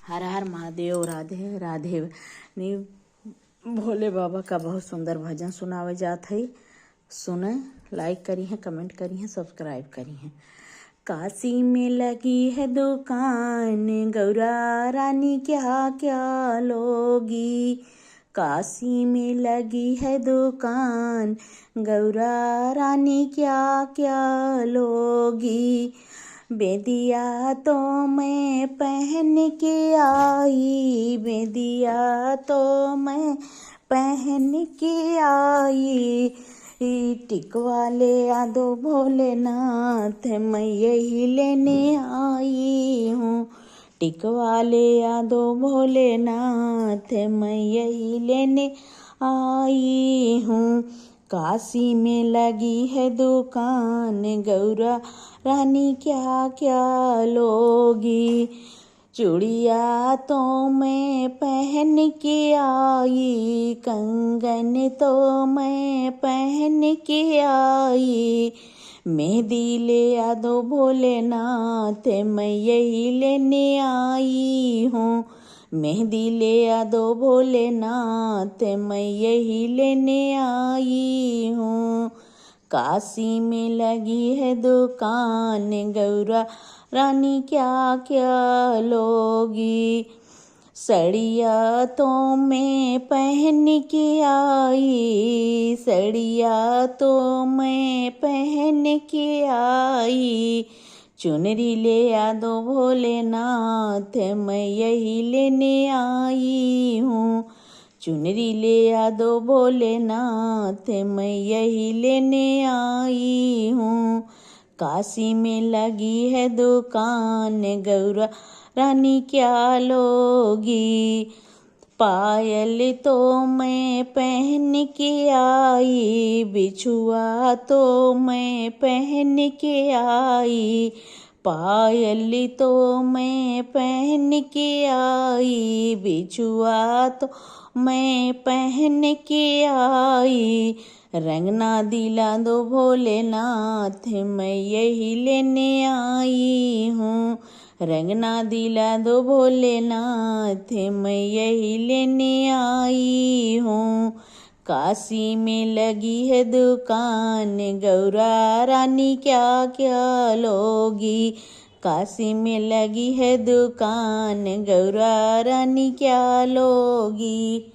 हर हर महादेव। राधे राधे। नी भोले बाबा का बहुत सुंदर भजन सुनावे जात है। सुने, लाइक करी है, कमेंट करी है, सब्सक्राइब करी है। काशी में लगी है दुकान, गौरा रानी क्या क्या लोगी। काशी में लगी है दुकान, गौरा रानी क्या क्या लोगी। बेदिया तो मैं पहन के आई, बेदिया तो मैं पहन के आई। टिकवा ले आ दो भोलेनाथ, मैं यही लेने आई हूँ। टिकवा ले आ दो भोलेनाथ, मैं यही लेने आई हूँ। काशी में लगी है दुकान, गौरा रानी क्या क्या लोगी। चूड़िया तो मैं पहन के आई, कंगन तो मैं पहन के आई। मेहंदी ले आ दो भोलेनाथ, मैं यही लेने आई हूँ। मेहंदी ले आ दो भोलेनाथ, मैं यही लेने आई हूँ। काशी में लगी है दुकान, गौरा रानी क्या क्या लोगी। सड़िया तो मैं पहन के आई, सड़िया तो मैं पहन के आई। चुनरी ले आ दो भोलेनाथ, मैं यही लेने आई हूँ। चुनरी ले आ दो भोलेनाथ, मैं यही लेने आई हूँ। काशी में लगी है दुकान, गौरा रानी क्या लोगी। पायल तो मैं पहन के आई, बिछुआ तो मैं पहन के आई। पायल तो मैं पहन के आई, बिछुआ तो मैं पहन के आई। रंगना दिला दो भोलेनाथ, मैं यही लेने आई हूँ। रंगना दिला दो भोलेनाथ, मैं यही लेने आई हूँ। काशी में लगी है दुकान, गौरा रानी क्या क्या लोगी। काशी में लगी है दुकान, गौरा रानी क्या लोगी।